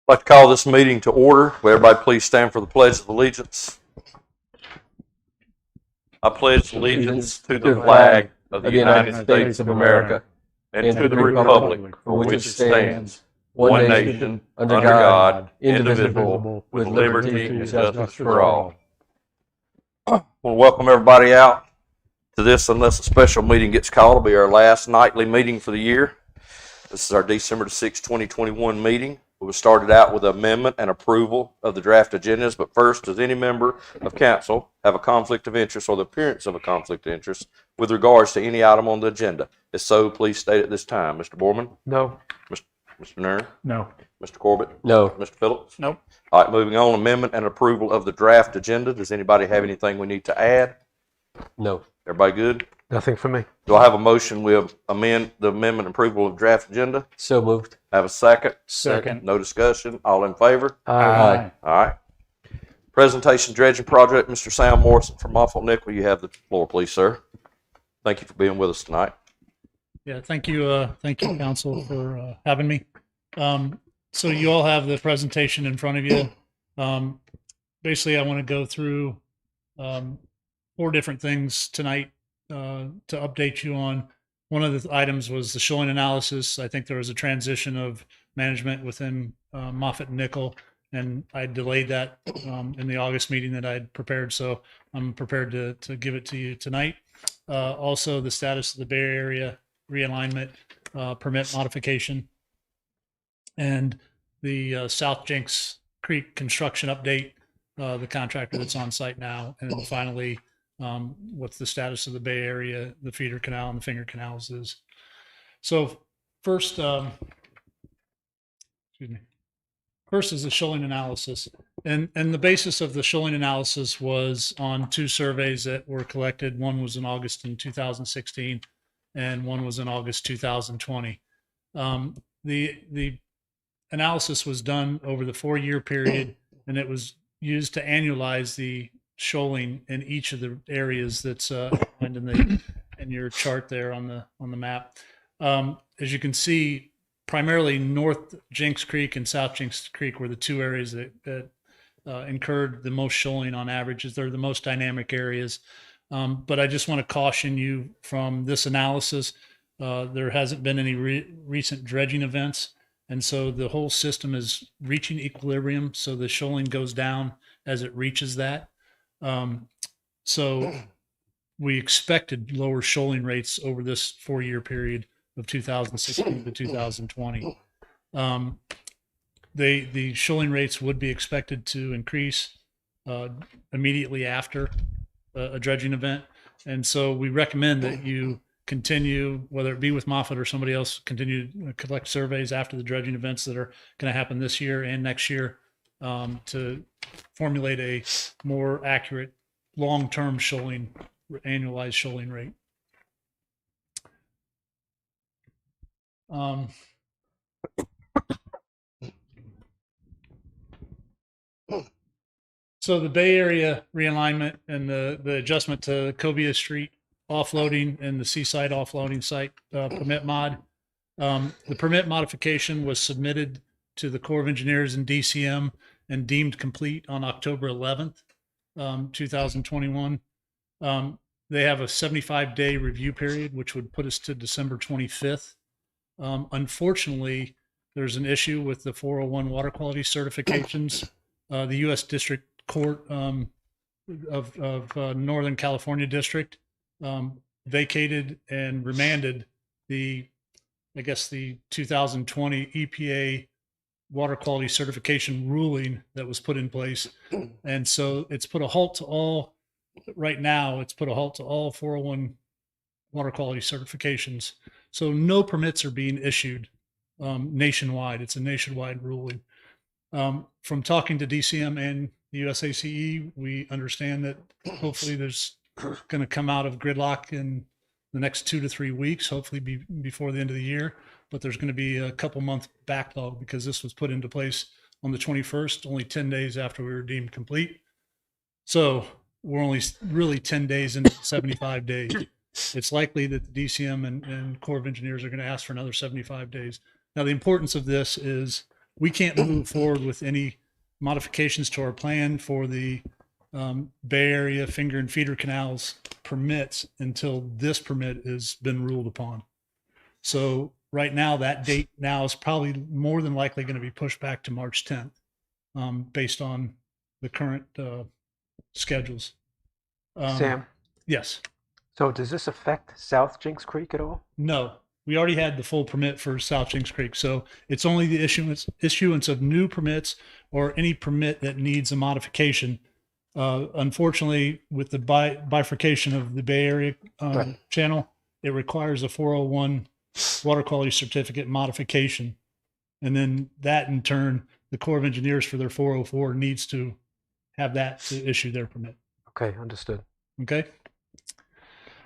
I'd like to call this meeting to order. Will everybody please stand for the Pledge of Allegiance? I pledge allegiance to the flag of the United States of America and to the republic for which it stands, one nation, under God, indivisible, with liberty and justice for all. I want to welcome everybody out to this, unless a special meeting gets called. It'll be our last nightly meeting for the year. This is our December 6, 2021 meeting. We started out with amendment and approval of the draft agendas, but first, does any member of council have a conflict of interest or the appearance of a conflict of interest with regards to any item on the agenda? If so, please state at this time. Mr. Borman? No. Mr. Nairn? No. Mr. Corbett? No. Mr. Phillips? Nope. All right, moving on. Amendment and approval of the draft agenda. Does anybody have anything we need to add? No. Everybody good? Nothing for me. Do I have a motion? We amend the amendment and approval of draft agenda. So moved. Have a second? Second. No discussion. All in favor? Aye. All right. Presentation dredging project. Mr. Sam Morrison from Moffett Nickel. You have the floor, please, sir. Thank you for being with us tonight. Yeah, thank you, Council, for having me. So you all have the presentation in front of you. Basically, I want to go through 4 different things tonight to update you on. One of the items was the shoaling analysis. I think there was a transition of management within Moffett Nickel, and I delayed that in the August meeting that I'd prepared. So I'm prepared to give it to you tonight. Also, the status of the Bay Area realignment permit modification, and the South Jinks Creek construction update, the contractor that's on site now, and then finally, what's the status of the Bay Area, the feeder canal and the finger canals is. So first, first is the shoaling analysis, and the basis of the shoaling analysis was on 2 surveys that were collected. One was in August in 2016, and one was in August 2020. The analysis was done over the 4-year period, and it was used to annualize the shoaling in each of the areas that's outlined in your chart there on the map. As you can see, primarily North Jinks Creek and South Jinks Creek were the 2 areas that incurred the most shoaling on average. They're the most dynamic areas. But I just want to caution you from this analysis. There hasn't been any recent dredging events, and so the whole system is reaching equilibrium. So the shoaling goes down as it reaches that. So we expected lower shoaling rates over this 4-year period of 2016 to 2020. The shoaling rates would be expected to increase immediately after a dredging event. And so we recommend that you continue, whether it be with Moffett or somebody else, continue to collect surveys after the dredging events that are going to happen this year and next year, to formulate a more accurate long-term shoaling, annualized shoaling rate. So the Bay Area realignment and the adjustment to Cobia Street offloading and the Seaside offloading site permit mod. The permit modification was submitted to the Corps of Engineers and DCM and deemed complete on October 11th, 2021. They have a 75-day review period, which would put us to December 25th. Unfortunately, there's an issue with the 401 water quality certifications. The U.S. District Court of Northern California District vacated and remanded the 2020 EPA water quality certification ruling that was put in place. And so it's put a halt to all, right now, it's put a halt to all 401 water quality certifications. So no permits are being issued nationwide. It's a nationwide ruling. From talking to DCM and the USACE, we understand that hopefully there's going to come out of gridlock in the next 2 to 3 weeks, hopefully before the end of the year. But there's going to be a couple month backlog because this was put into place on the 21st, only 10 days after we were deemed complete. So we're only really 10 days into 75 days. It's likely that the DCM and Corps of Engineers are going to ask for another 75 days. Now, the importance of this is we can't move forward with any modifications to our plan for the Bay Area finger and feeder canals permits until this permit has been ruled upon. So right now, that date now is probably more than likely going to be pushed back to March 10th, based on the current schedules. Sam, Yes. so does this affect South Jinks Creek at all? No, we already had the full permit for South Jinks Creek. So it's only the issuance of new permits or any permit that needs a modification. Unfortunately, with the bifurcation of the Bay Area Right. channel, it requires a 401 water quality certificate modification. And then that in turn, the Corps of Engineers for their 404 needs to have that to issue their permit. Okay, understood. Okay.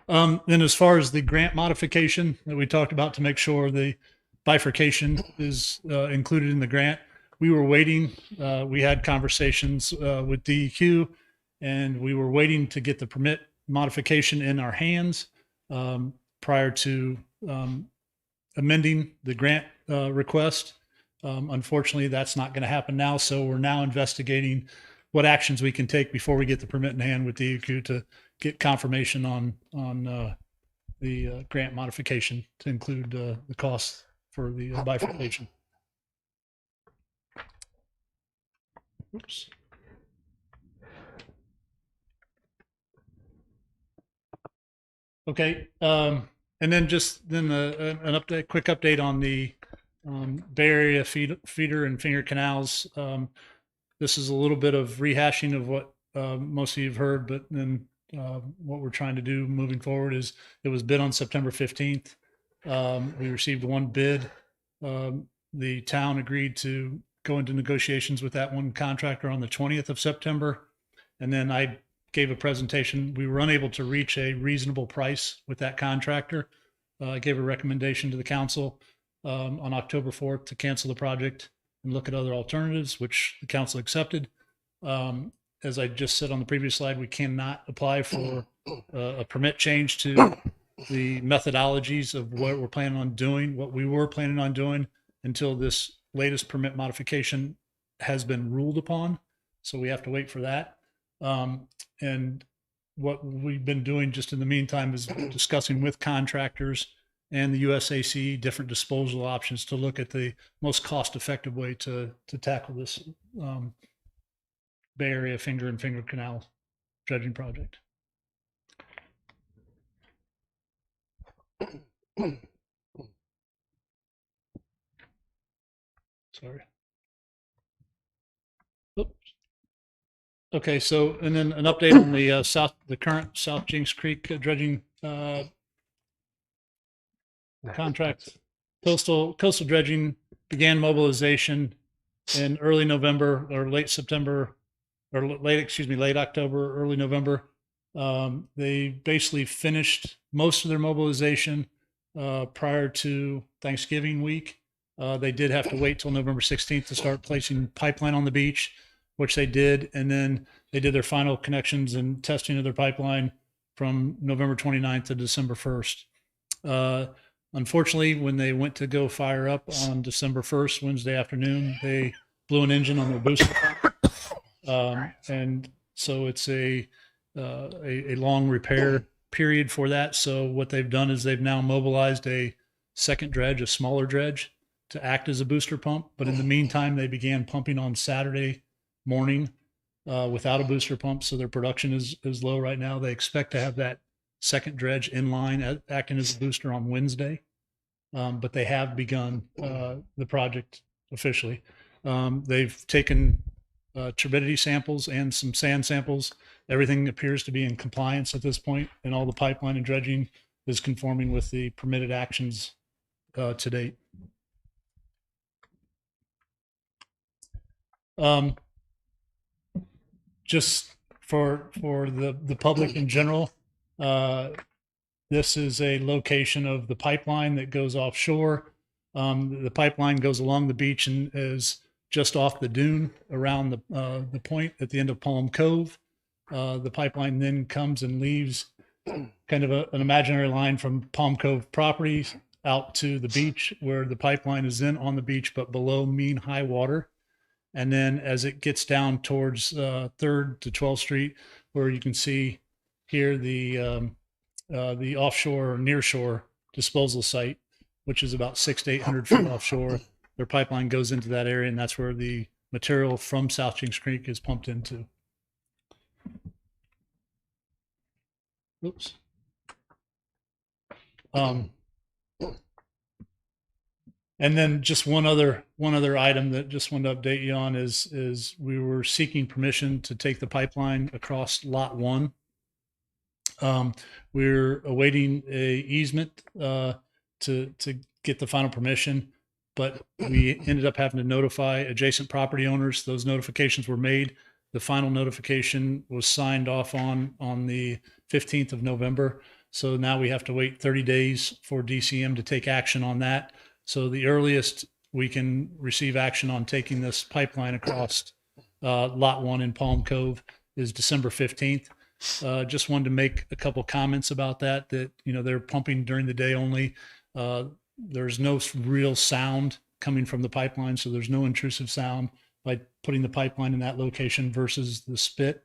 Then as far as the grant modification that we talked about to make sure the bifurcation is included in the grant, we were waiting. We had conversations with DEQ, and we were waiting to get the permit modification in our hands prior to amending the grant request. Unfortunately, that's not going to happen now. So we're now investigating what actions we can take before we get the permit in hand with DEQ to get confirmation on the grant modification to include the costs for the bifurcation. Oops. Okay. And then just then an quick update on the Bay Area feeder and finger canals. This is a little bit of rehashing of what most of you have heard, but then what we're trying to do moving forward is it was bid on September 15th. We received one bid. The town agreed to go into negotiations with that one contractor on the 20th of September. And then I gave a presentation. We were unable to reach a reasonable price with that contractor. I gave a recommendation to the council on October 4th to cancel the project and look at other alternatives, which the council accepted. As I just said on the previous slide, we cannot apply for a permit change to the methodologies of what we're planning on doing, what we were planning on doing until this latest permit modification has been ruled upon. So we have to wait for that. And what we've been doing just in the meantime is discussing with contractors and the USAC different disposal options to look at the most cost-effective way to tackle this Bay Area finger and finger canal dredging project. Sorry. Oops. Okay, so and then an update on the current South Jinks Creek dredging contract. Coastal Dredging began mobilization in early November or late September or late October, early November. They basically finished most of their mobilization prior to Thanksgiving week. They did have to wait till November 16th to start placing pipeline on the beach, which they did. And then they did their final connections and testing of their pipeline from November 29th to December 1st. Unfortunately, when they went to go fire up on December 1st, Wednesday afternoon, they blew an engine on their booster pump. And so it's a long repair period for that. So what they've done is they've now mobilized a second dredge, a smaller dredge, to act as a booster pump. But in the meantime, they began pumping on Saturday morning without a booster pump. So their production is low right now. They expect to have that second dredge in line acting as a booster on Wednesday. But they have begun the project officially. They've taken turbidity samples and some sand samples. Everything appears to be in compliance at this point, and all the pipeline and dredging is conforming with the permitted actions to date. Just for the public in general, this is a location of the pipeline that goes offshore. The pipeline goes along the beach and is just off the dune around the point at the end of Palm Cove. The pipeline then comes and leaves kind of an imaginary line from Palm Cove properties out to the beach where the pipeline is in on the beach, but below mean high water. And then as it gets down towards 3rd to 12th Street, where you can see here the offshore or nearshore disposal site, which is about 600 to 800 feet offshore, their pipeline goes into that area, and that's where the material from South Jinks Creek is pumped into. Oops. And then just one other item that just wanted to update you on is we were seeking permission to take the pipeline across lot 1. We're awaiting a easement to get the final permission, but we ended up having to notify adjacent property owners. Those notifications were made. The final notification was signed off on the 15th of November. So now we have to wait 30 days for DCM to take action on that. So the earliest we can receive action on taking this pipeline across lot 1 in Palm Cove is December 15th. Just wanted to make a couple comments about that, they're pumping during the day only. There's no real sound coming from the pipeline, so there's no intrusive sound by putting the pipeline in that location versus the spit.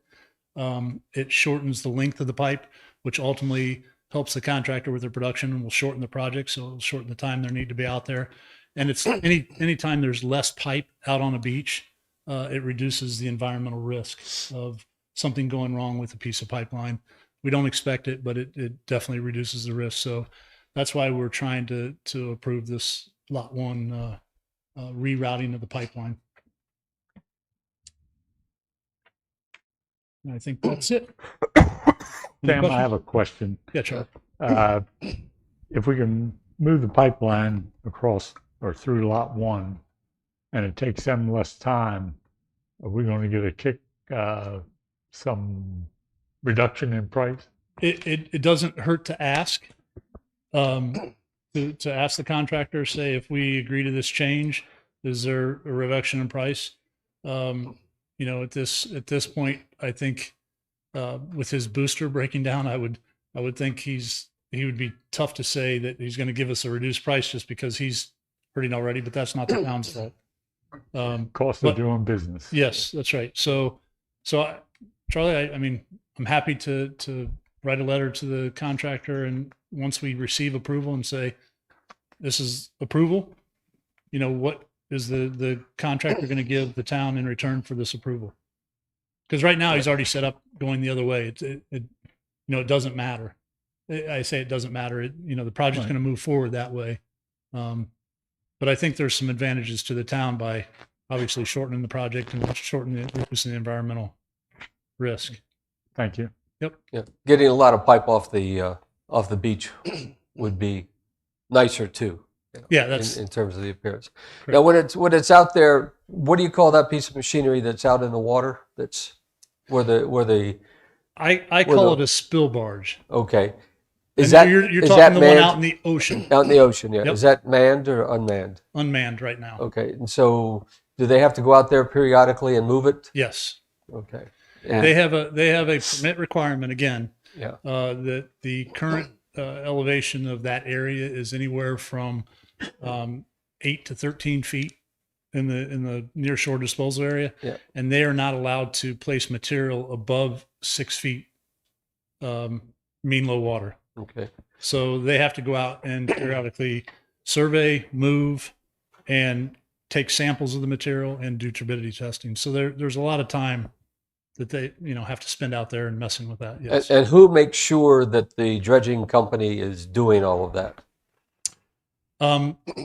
It shortens the length of the pipe, which ultimately helps the contractor with their production and will shorten the project. So it'll shorten the time they need to be out there. And it's anytime there's less pipe out on a beach, it reduces the environmental risk of something going wrong with a piece of pipeline. We don't expect it, but it definitely reduces the risk. So that's why we're trying to approve this lot 1 rerouting of the pipeline. And I think that's it. Sam, I have a question. Yeah, Charlie. If we can move the pipeline across or through lot 1 and it takes them less time, are we going to get a kick, some reduction in price? It doesn't hurt to ask. To ask the contractor, say, if we agree to this change, is there a reduction in price? At this point, I think with his booster breaking down, I would think he would be tough to say that he's going to give us a reduced price just because he's hurting already. But that's not the town's fault. Cost of doing business. Yes, that's right. So Charlie, I'm happy to write a letter to the contractor, and once we receive approval and say, this is approval, what is the contractor going to give the town in return for this approval? Because right now he's already set up going the other way. It doesn't matter. I say it doesn't matter. The project's going to move forward that way. But I think there's some advantages to the town by obviously shortening the project and reducing the environmental risk. Thank you. Yep. Yeah. Getting a lot of pipe off the beach would be nicer too. Yeah, that's in terms of the appearance. Correct. Now, when it's out there, what do you call that piece of machinery that's out in the water? That's where the I call it a spill barge. Okay. You're Is talking that the manned? one out in the ocean. Out in the ocean, yeah. Yep. Is that manned or unmanned? Unmanned right now. Okay. And so, do they have to go out there periodically and move it? Yes. Okay. They have a permit requirement again. Yeah. That the current elevation of that area is anywhere from 8 to 13 feet in the near shore disposal area. Yeah. And they are not allowed to place material above 6 feet mean low water. Okay. So they have to go out and periodically survey, move, and take samples of the material and do turbidity testing. So there's a lot of time that they have to spend out there and messing with that. Yes. And who makes sure that the dredging company is doing all of that?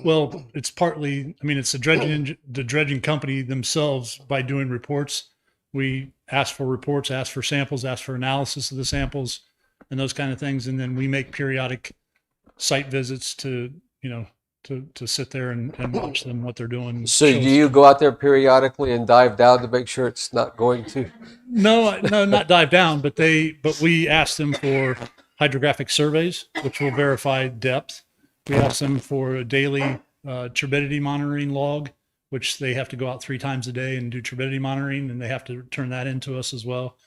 Well, it's partly, it's the dredging company themselves by doing reports. We ask for reports, ask for samples, ask for analysis of the samples and those kind of things. And then we make periodic site visits to sit there and watch them, what they're doing. So do you go out there periodically and dive down to make sure it's not going to? No, not dive down, but we ask them for hydrographic surveys, which will verify depth. We ask them for a daily turbidity monitoring log, which they have to go out 3 times a day and do turbidity monitoring, and they have to turn that into us as well.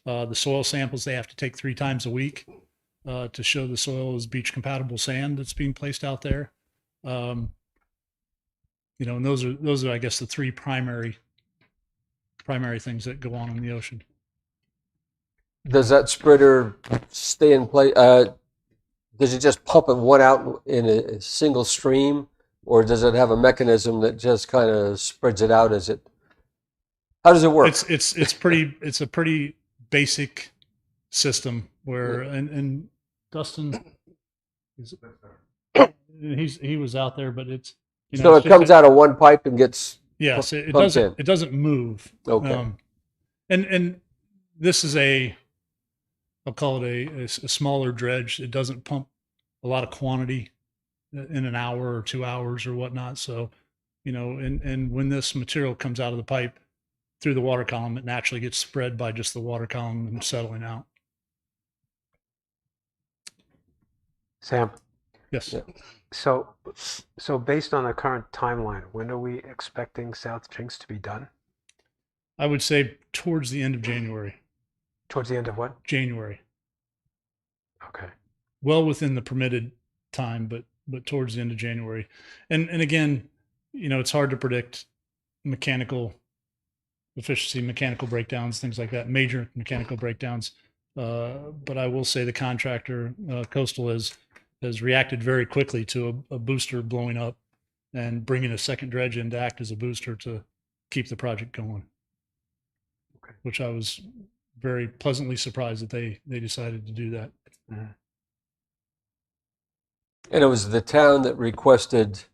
The soil samples they have to take 3 times a week. to show the soil is beach compatible sand that's being placed out there. And those are, I guess, the three primary things that go on in the ocean. Does that spreader stay in place? Does it just pump one out in a single stream, or does it have a mechanism that just kind of spreads it out as it? How does it work? It's a pretty basic system where and Dustin he was out there, but it's so it comes out of one pipe and gets it doesn't doesn't move. Okay. And this is I'll call it a smaller dredge. It doesn't pump a lot of quantity in an hour or 2 hours or whatnot. So, and when this material comes out of the pipe through the water column, it naturally gets spread by just the water column and settling out. Sam. Yes. Yeah. So based on the current timeline, when are we expecting South Jinx to be done? I would say towards the end of January. Towards the end of what? January. Okay. Well within the permitted time, but towards the end of January. And again, it's hard to predict mechanical efficiency, mechanical breakdowns, things like that, major mechanical breakdowns. But I will say the contractor, Coastal, has reacted very quickly to a booster blowing up and bringing a second dredge in to act as a booster to keep the project going. Okay. Which I was very pleasantly surprised that they decided to do that. Mm-hmm. And it was the town that requested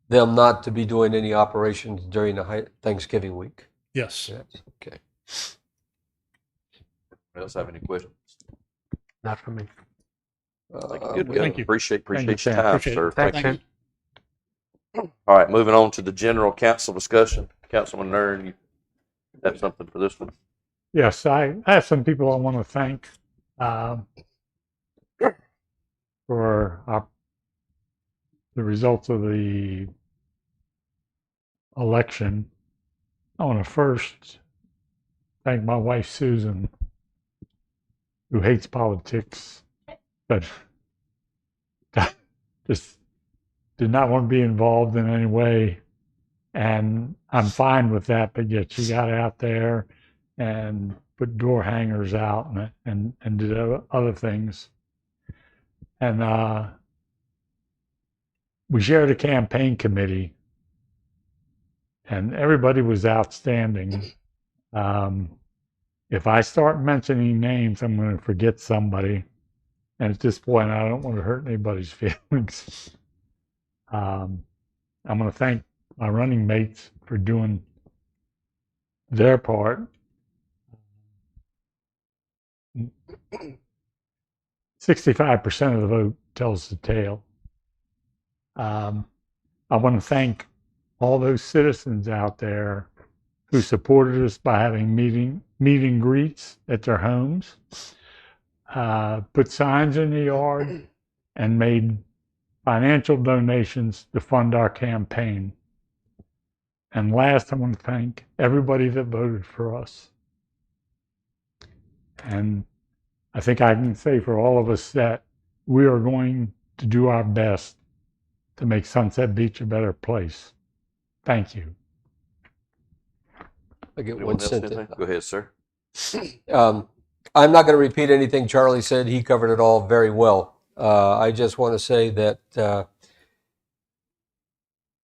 them not to be doing any operations during the Thanksgiving week. Yes. Yes. Okay. Anyone else have any questions? Not for me. Thank you. Appreciate Thank you, your Sam. time, Appreciate sir. it. Thanks, Thank you. Sam. All right, moving on to the general council discussion. Councilman Nern, you have something for this one? Yes, I have some people I want to thank for the results of the election. I want to first thank my wife, Susan, who hates politics, but just did not want to be involved in any way. And I'm fine with that, but yet she got out there and put door hangers out and did other things. And we shared a campaign committee, and everybody was outstanding. If I start mentioning names, I'm going to forget somebody. And at this point, I don't want to hurt anybody's feelings. I'm going to thank my running mates for doing their part. 65% of the vote tells the tale. I want to thank all those citizens out there who supported us by having meet and greets at their homes, put signs in the yard, and made financial donations to fund our campaign. And last, I want to thank everybody that voted for us. And I think I can say for all of us that we are going to do our best to make Sunset Beach a better place. Thank you. I get Anyone one else sentence. anything? Go ahead, sir. I'm not going to repeat anything Charlie said. He covered it all very well. I just want to say that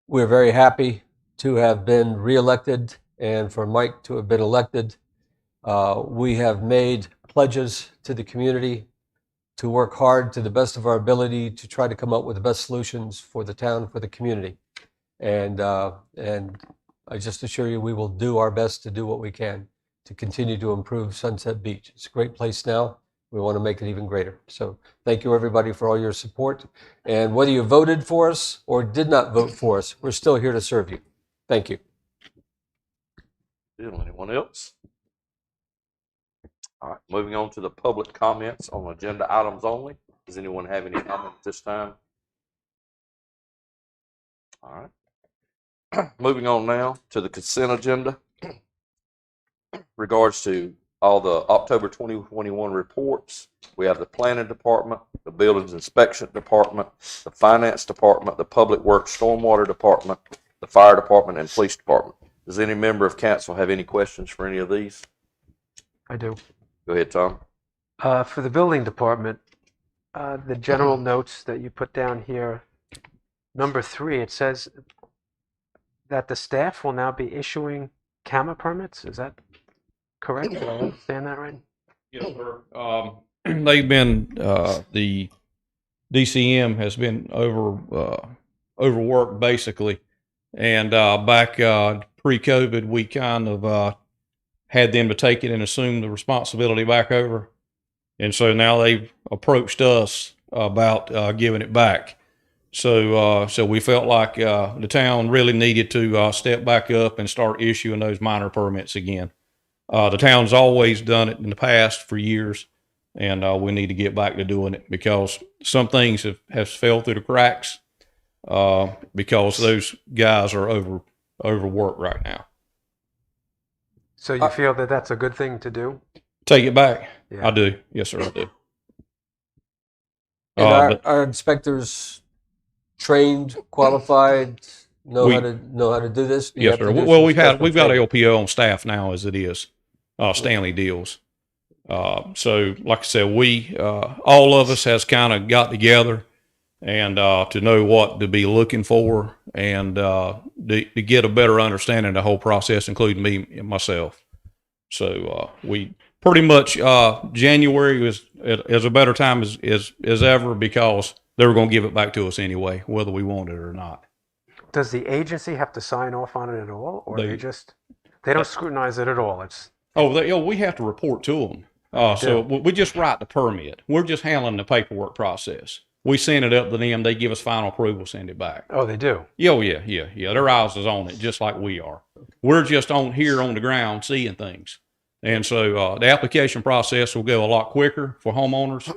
we're very happy to have been reelected and for Mike to have been elected. We have made pledges to the community to work hard to the best of our ability to try to come up with the best solutions for the town, for the community. And I just assure you, we will do our best to do what we can to continue to improve Sunset Beach. It's a great place now. We want to make it even greater. So thank you, everybody, for all your support. And whether you voted for us or did not vote for us, we're still here to serve you. Thank you. Anyone else? All right, moving on to the public comments on agenda items only. Does anyone have any comment at this time? All right. Moving on now to the consent agenda. Regards to all the October 2021 reports. We have the planning department, the buildings inspection department, the finance department, the public works stormwater department, the fire department, and police department. Does any member of council have any questions for any of these? I do. Go ahead, Tom. For the building department, the general notes that you put down here, number 3, it says that the staff will now be issuing camera permits. Is that correct? Did I understand that right? Yes, sir. They've been, the DCM has been overworked basically. And back pre-COVID, we kind of had them to take it and assume the responsibility back over. And so now they've approached us about giving it back. So we felt like the town really needed to step back up and start issuing those minor permits again. The town's always done it in the past for years, and we need to get back to doing it because some things have fell through the cracks because those guys are overworked right now. So you feel that that's a good thing to do? Take it back. Yeah. I do. Yes, sir, I do. And our inspectors trained, qualified, know how to do this? Yes, sir. Well, we've got LPO on staff now as it is, Stanley Deals. So like I said, we, all of us has kind of got together and, to know what to be looking for and, to get a better understanding of the whole process, including me and myself. So, we pretty much, January is a better time as ever because they were going to give it back to us anyway, whether we want it or not. Does the agency have to sign off on it at all, or they don't scrutinize it at all? It's we have to report to them. So we just write the permit. We're just handling the paperwork process. We send it up to them. They give us final approval, send it back. Oh, they do? Oh, yeah. Their eyes is on it, just like we are. We're just on here on the ground seeing things. And so the application process will go a lot quicker for homeowners.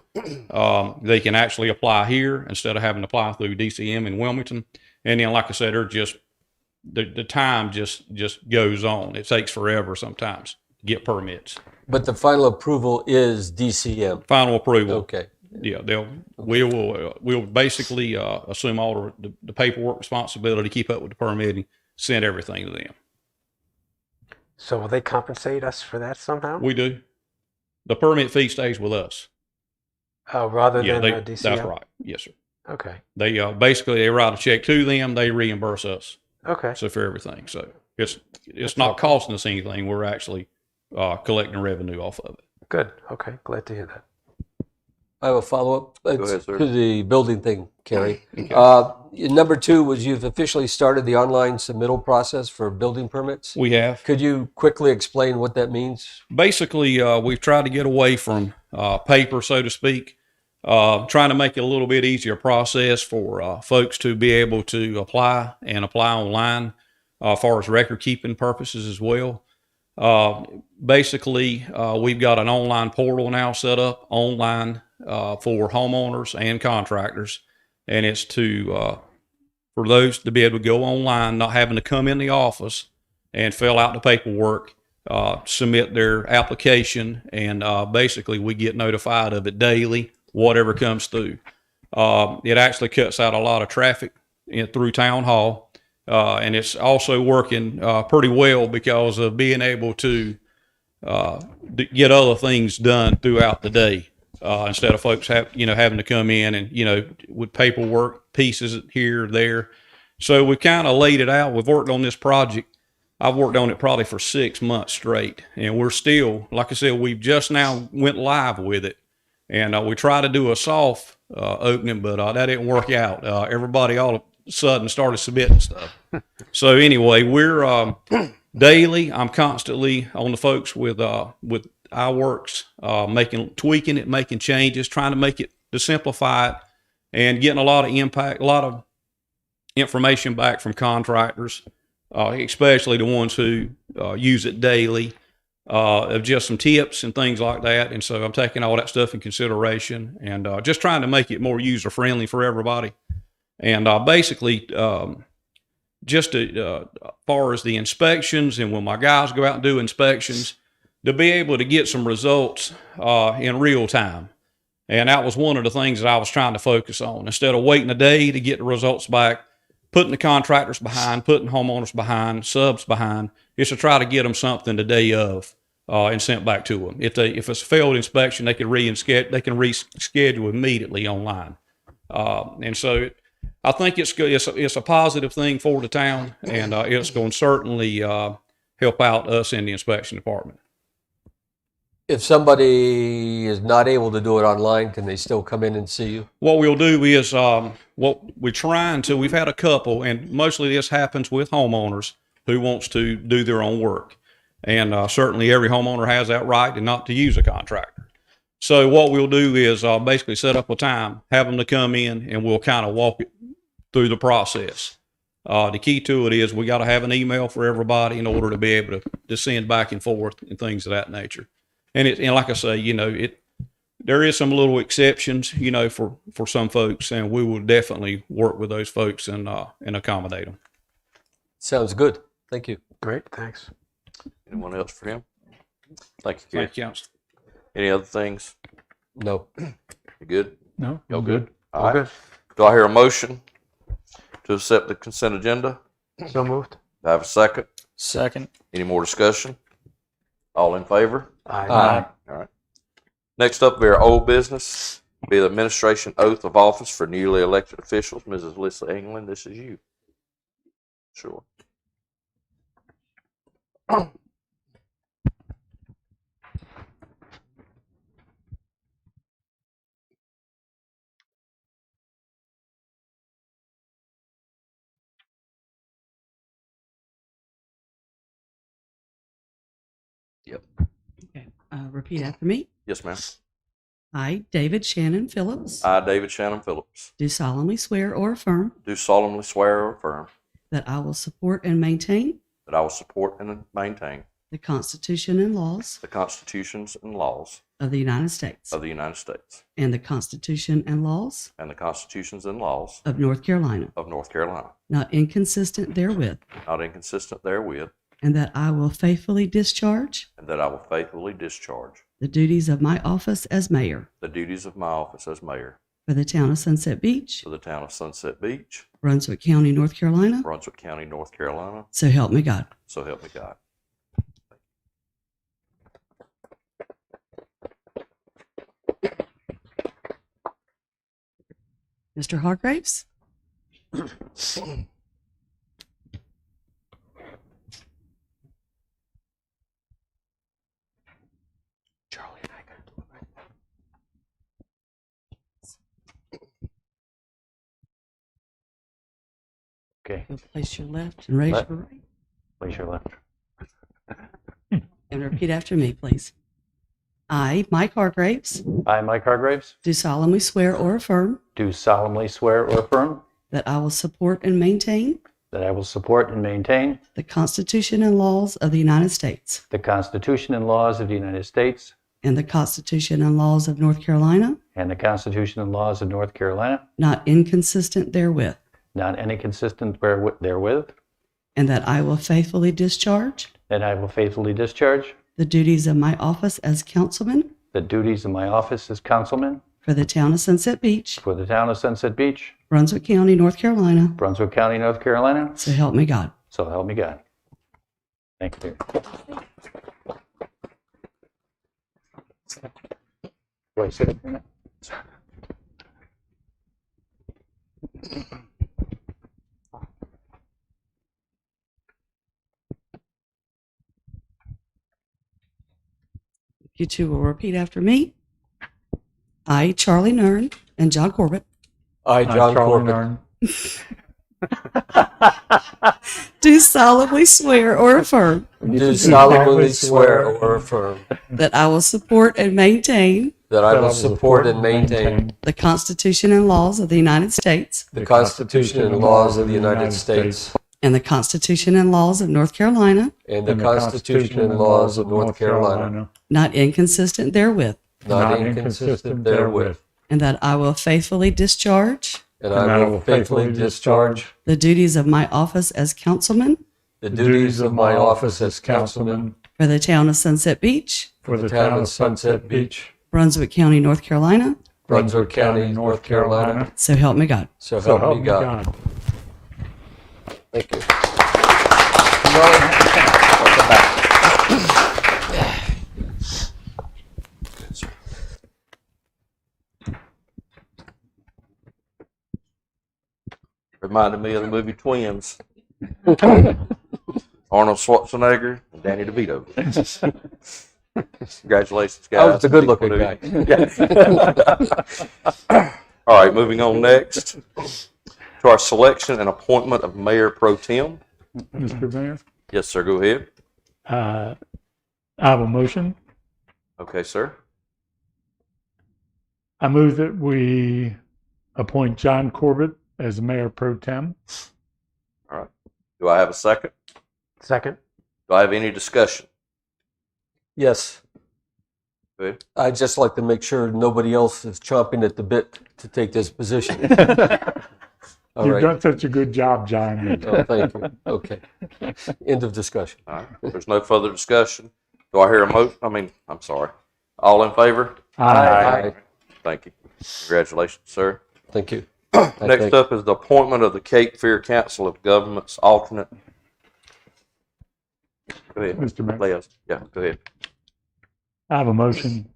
They can actually apply here instead of having to apply through DCM in Wilmington. And then, like I said, they're just the time just goes on. It takes forever sometimes to get permits. But the final approval is DCM. Final approval. Okay. Yeah, we'll basically assume all the paperwork responsibility, keep up with the permitting, send everything to them. So will they compensate us for that somehow? We do. The permit fee stays with us. Oh, rather than DCM? That's right. Yes, sir. Okay. They basically they write a check to them. They reimburse us. Okay. So for everything. So it's not costing us anything. We're actually collecting revenue off of it. Good. Okay. Glad to hear that. I have a follow-up ahead, sir. to the building thing, Kerry. Number 2 was you've officially started the online submittal process for building permits. We have. Could you quickly explain what that means? Basically, we've tried to get away from paper, so to speak, trying to make it a little bit easier process for folks to be able to apply online as far as record keeping purposes as well. Basically, we've got an online portal now set up online for homeowners and contractors, and it's for those to be able to go online, not having to come in the office and fill out the paperwork, submit their application, and basically we get notified of it daily, whatever comes through. It actually cuts out a lot of traffic through town hall, and it's also working pretty well because of being able to get other things done throughout the day. Instead of folks having to come in and, with paperwork pieces here or there. So we kind of laid it out. We've worked on this project. I've worked on it probably for 6 months straight. And we're still, like I said, we've just now went live with it. And we tried to do a soft opening, but that didn't work out. Everybody all of a sudden started submitting stuff. So anyway, we're daily. I'm constantly on the folks with iWorks, tweaking it, making changes, trying to make it to simplify it, and getting a lot of information back from contractors, especially the ones who use it daily, of just some tips and things like that. And so I'm taking all that stuff in consideration and just trying to make it more user friendly for everybody. And basically, just as far as the inspections and when my guys go out and do inspections, to be able to get some results in real time. And that was one of the things that I was trying to focus on. Instead of waiting a day to get the results back, putting the contractors behind, putting homeowners behind, subs behind, is to try to get them something the day of and sent back to them. If it's a failed inspection, they can reschedule immediately online. And so I think it's a positive thing for the town, and it's going to certainly help out us in the inspection department. If somebody is not able to do it online, can they still come in and see you? What we'll do is we've had a couple, and mostly this happens with homeowners who wants to do their own work. And certainly every homeowner has that right and not to use a contractor. So what we'll do is basically set up a time, have them to come in, and we'll kind of walk it through the process. The key to it is we got to have an email for everybody in order to be able to send back and forth and things of that nature. And like I say, there is some little exceptions, for some folks, and we will definitely work with those folks and accommodate them. Sounds good. Thank you. Great, thanks. Anyone else for him? Thank you, Keith. Thank you, Council. Any other things? No. You good? No, Y'all good. All right. Do I hear a motion to accept the consent agenda? So moved. Do I have a second? Second. Any more discussion? All in favor? Aye. All right. Next up, our old business, be the administration oath of office for newly elected officials. Mrs. Lisa England, this is you. Sure. Okay. Repeat after me. Yes, ma'am. I, David Shannon Phillips, I, David Shannon Phillips, do solemnly swear or affirm do solemnly swear or affirm that I will support and maintain that I will support and maintain the Constitution and laws the constitutions and laws of the United States of the United States and the Constitution and laws and the constitutions and laws of North Carolina, of North Carolina, not inconsistent therewith, not inconsistent therewith, and that I will faithfully discharge and that I will faithfully discharge the duties of my office as mayor the duties of my office as mayor for the town of Sunset Beach, for the town of Sunset Beach, Brunswick County, North Carolina. Brunswick County, North Carolina. So help me God. So help me God. Mr. Hargraves? Charlie and I got to do it right now. Okay. You'll place your left and raise Left. your right. Place your left. And repeat after me, please. I, Mike Hargraves, I, Mike Hargraves, do solemnly swear or affirm do solemnly swear or affirm that I will support and maintain that I will support and maintain the Constitution and laws of the United States the Constitution and laws of the United States and the Constitution and laws of North Carolina, and the Constitution and laws of North Carolina, not inconsistent therewith, not inconsistent therewith, and that I will faithfully discharge that I will faithfully discharge the duties of my office as councilman the duties of my office as councilman for the town of Sunset Beach, for the town of Sunset Beach, Brunswick County, North Carolina. Brunswick County, North Carolina. So help me God. So help me God. Thank you. Do I sit up here now? You two will repeat after me. I, Charlie Nern, and John Corbett, I, John Charlie Corbett, Narn. do solemnly swear or affirm do solemnly swear or affirm that I will support and maintain that I will support and maintain the Constitution and laws of the United States the Constitution and laws of the United States and the Constitution and laws of North Carolina, and the Constitution and laws of North Carolina, not inconsistent therewith, not inconsistent therewith, and that I will faithfully discharge and I will faithfully discharge the duties of my office as councilman the duties of my office as councilman for the town of Sunset Beach, for the town of Sunset Beach, Brunswick County, North Carolina. Brunswick County, North Carolina. So help me God. So So help me God. Thank you. Welcome back. Reminded me of the movie Twins. Arnold Schwarzenegger and Danny DeVito. Congratulations, guys. I was the good-looking guy. Yeah. All right, moving on next to our selection and appointment of Mayor Pro Tem. Mr. Mayor, Yes, sir. Go ahead. I have a motion. Okay, sir. I move that we appoint John Corbett as Mayor Pro Tem. Do I have a second? Second. Do I have any discussion? Yes. Good. I'd just like to make sure nobody else is chomping at the bit to take this position. All You've right. done such a good job, John. Oh, thank you. Okay. End of discussion. All right. There's no further discussion. Do I hear a I'm sorry. All in favor? Aye. Thank you. Congratulations, sir. Thank you. Next up is the appointment of the Cape Fear Council of Governments alternate. Go ahead. Mr. Mayor, Leos. Yeah, go ahead. I have a motion.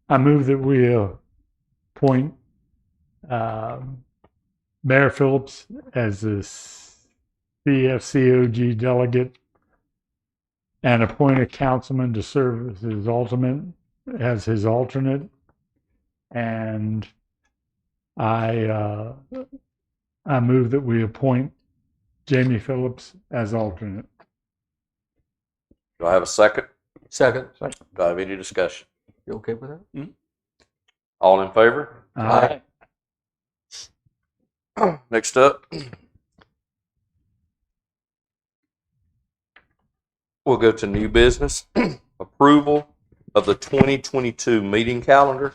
I move that we appoint Mayor Phillips as the CFCOG delegate and appoint a councilman to serve as his alternate. And I move that we appoint Jamie Phillips as alternate. Do I have a second? Second. Do I have any discussion? You okay with that? All in favor? Aye. Next up, we'll go to new business. Approval of the 2022 meeting calendar.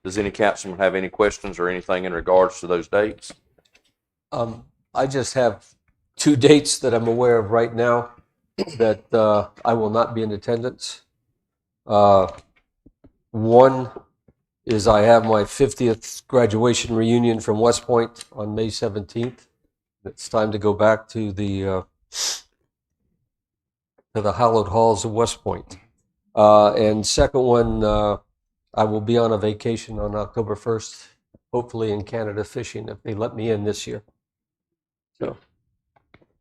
Does any councilman have any questions or anything in regards to those dates? I just have 2 dates that I'm aware of right now that I will not be in attendance. One is I have my 50th graduation reunion from West Point on May 17th. It's time to go back to the hallowed halls of West Point. And second one, I will be on a vacation on October 1st, hopefully in Canada fishing if they let me in this year. So,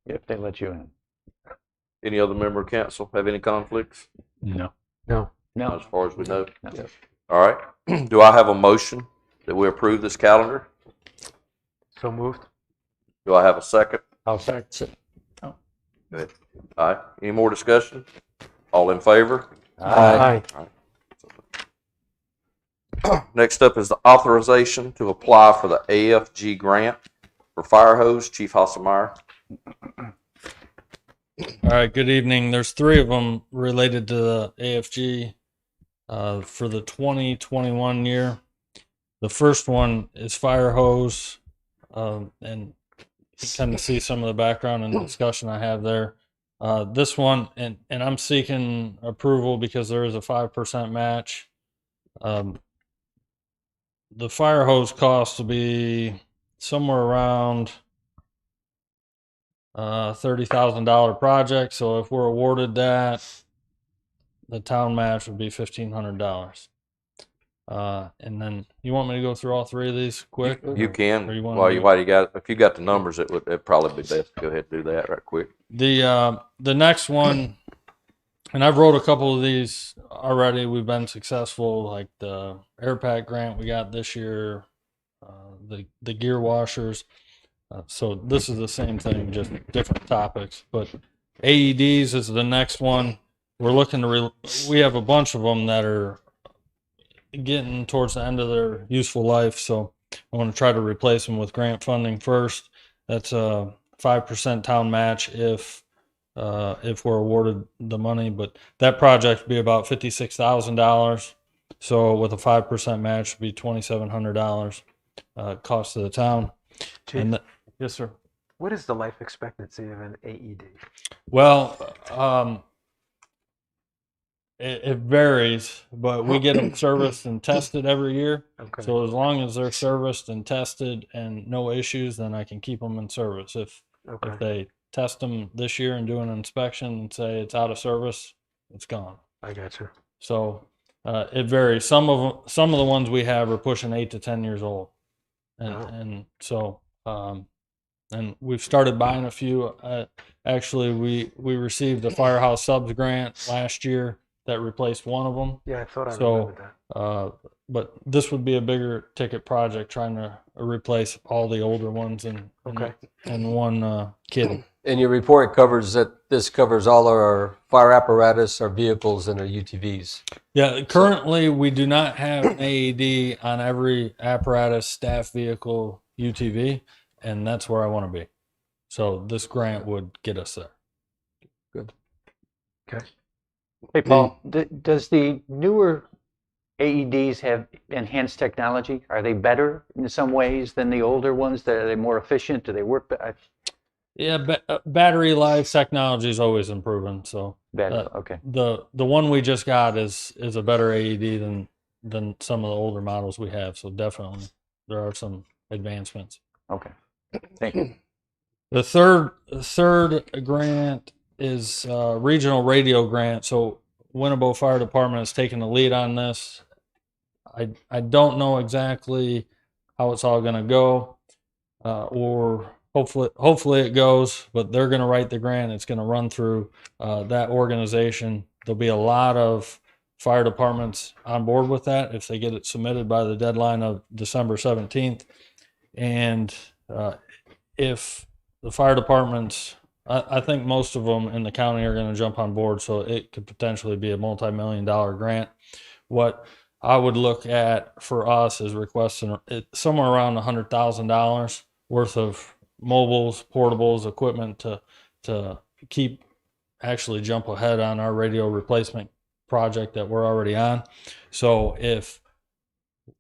If they let you in. Any other member of council have any conflicts? No. No. Not as far as we know. No. All right. Do I have a motion that we approve this calendar? So moved. Do I have a second? I'll second. Good. All right. Any more discussion? All in favor? Aye. Next up is the authorization to apply for the AFG grant for fire hose. Chief Hasselmeyer. All right, good evening. There's 3 of them related to the AFG for the 2021 year. The first one is fire hose, and you kind of see some of the background and discussion I have there. This one, and I'm seeking approval because there is a 5% match. The fire hose cost will be somewhere around $30,000 project. So if we're awarded that, the town match would be $1,500. And then you want me to go through all 3 of these quick? You can. Or you wanna While do you got, if you got the numbers, it'd probably be best to go ahead and do that right quick. The next one, and I've wrote a couple of these already. We've been successful, like the air pack grant we got this year, the gear washers. So this is the same thing, just different topics. But AEDs is the next one. We're looking to we have a bunch of them that are getting towards the end of their useful life. So I want to try to replace them with grant funding first. That's a 5% town match if we're awarded the money. But that project would be about $56,000. So with a 5% match, would be $2,700 cost to the town. Chief, Yes, sir. what is the life expectancy of an AED? Well, It varies, but we get them serviced and tested every year. Okay. So as long as they're serviced and tested and no issues, then I can keep them in service. If Okay. they test them this year and do an inspection and say it's out of service, it's gone. I got you. So it varies. Some of the ones we have are pushing 8 to 10 years old, and Wow. and so and we've started buying a few. Actually, we received the Firehouse Subs grant last year that replaced one of them. Yeah, I thought I So, remembered that. But this would be a bigger ticket project, trying to replace all the older ones and Okay. and one kid. And your report covers that this covers all our fire apparatus, our vehicles, and our UTVs. Yeah, currently we do not have an AED on every apparatus, staff vehicle, UTV, and that's where I want to be. So this grant would get us there. Okay. Hey, Paul, does the newer AEDs have enhanced technology? Are they better in some ways than the older ones? Are they more efficient? Do they work Yeah, battery life technology is always improving. So better? Okay. the one we just got is a better AED than some of the older models we have. So definitely there are some advancements. Okay. Thank you. The third grant is regional radio grant. So Winnebago Fire Department has taken the lead on this. I don't know exactly how it's all going to go, or hopefully it goes, but they're going to write the grant. It's going to run through that organization. There'll be a lot of fire departments on board with that if they get it submitted by the deadline of December 17th. And if the fire departments, I think most of them in the county are going to jump on board, so it could potentially be a multi-million-dollar grant. What I would look at for us is requesting somewhere around $100,000 worth of mobiles, portables, equipment to keep actually jump ahead on our radio replacement project that we're already on. So if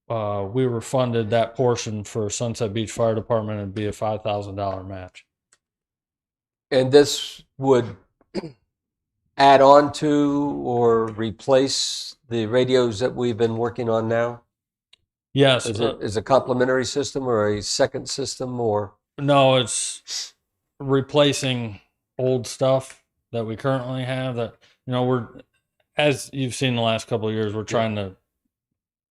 we were funded that portion for Sunset Beach Fire Department, it'd be a $5,000 match. And this would add on to or replace the radios that we've been working on now? Yes. Is it a complementary system or a second system or? No, it's replacing old stuff that we currently have that, we're, as you've seen the last couple of years, we're trying to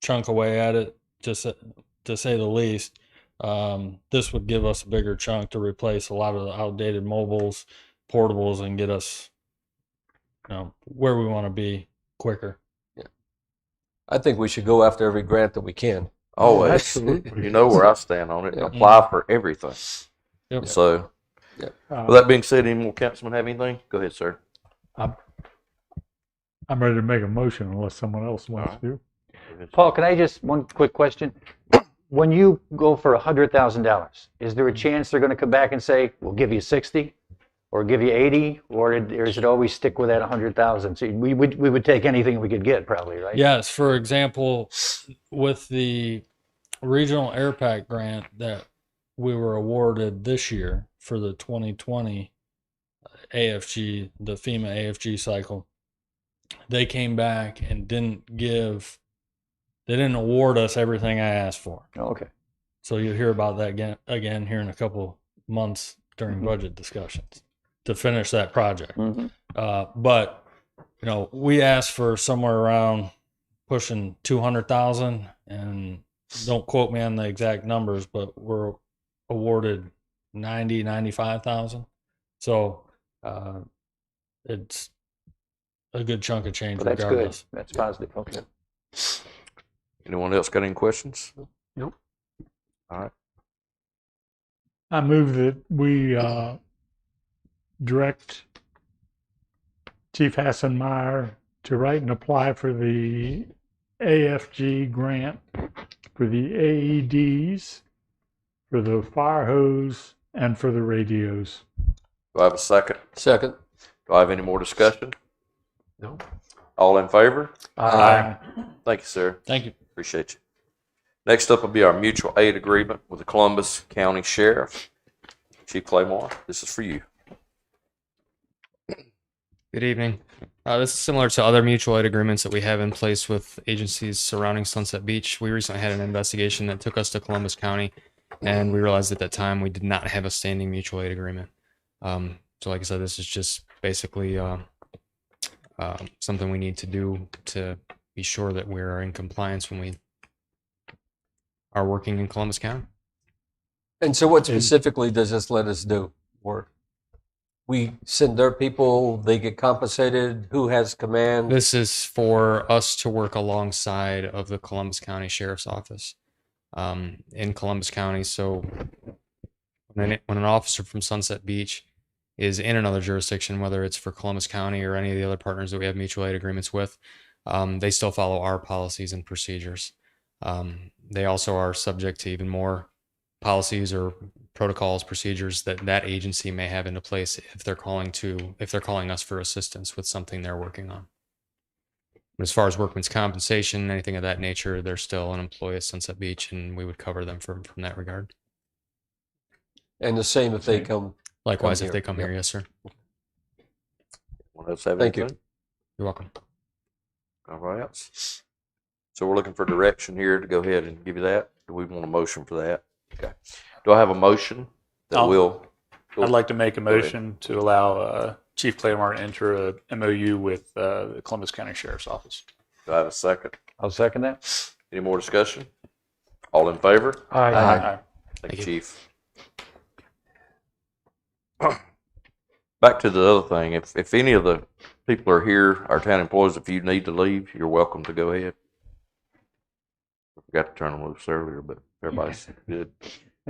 chunk away at it, just to say the least. This would give us a bigger chunk to replace a lot of the outdated mobiles, portables, and get us, where we want to be quicker. Yeah. I think we should go after every grant that we can. Always. Absolutely. You know where I stand on it. Yeah. Apply for everything. Yep. So, with that being said, any more councilmen have anything? Go ahead, sir. I'm ready to make a motion unless someone else wants to. Paul, can I just, one quick question? When you go for $100,000, is there a chance they're going to come back and say, we'll give you 60 or give you 80, or does it always stick with that 100,000? So we would take anything we could get probably, right? Yes. For example, with the regional air pack grant that we were awarded this year for the 2020 AFG, the FEMA AFG cycle, they came back and didn't award us everything I asked for. Oh, okay. So you'll hear about that again here in a couple months during budget discussions to finish that project. But we asked for somewhere around pushing 200,000, and don't quote me on the exact numbers, but we're awarded 95,000. So it's a good chunk of change. Well, that's regardless. good. That's positive. Okay. Anyone else got any questions? Nope. All right. I move that we direct Chief Hassenmeyer to write and apply for the AFG grant for the AEDs, for the fire hose, and for the radios. Do I have a second? Second. Do I have any more discussion? No. All in favor? Aye. Thank you, sir. Thank you. Appreciate you. Next up will be our mutual aid agreement with the Columbus County Sheriff. Chief Claymore, this is for you. Good evening. This is similar to other mutual aid agreements that we have in place with agencies surrounding Sunset Beach. We recently had an investigation that took us to Columbus County, and we realized at that time we did not have a standing mutual aid agreement. So like I said, this is just basically something we need to do to be sure that we are in compliance when we are working in Columbus County. And so what specifically does this let us do? Or we send their people, they get compensated, who has command? This is for us to work alongside of the Columbus County Sheriff's Office in Columbus County. So when an officer from Sunset Beach is in another jurisdiction, whether it's for Columbus County or any of the other partners that we have mutual aid agreements with, they still follow our policies and procedures. They also are subject to even more policies or protocols, procedures that that agency may have into place if they're calling us for assistance with something they're working on. But as far as workman's compensation, anything of that nature, they're still an employee at Sunset Beach, and we would cover them from that regard. And the same if they come. Likewise, if here. they come here, yes, sir. Anyone else have Thank you. anything? You're welcome. All right. So we're looking for direction here to go ahead and give you that. Do we want a motion for that? Okay. Do I have a motion that will? I'd like to make a motion to allow Chief Claymore to enter a MOU with the Columbus County Sheriff's Office. Do I have a second? I'll second that. Any more discussion? All in favor? Aye. Thank you, Chief. Back to the other thing. If any of the people are here, our town employees, if you need to leave, you're welcome to go ahead. I forgot to turn them loose earlier, but everybody's good.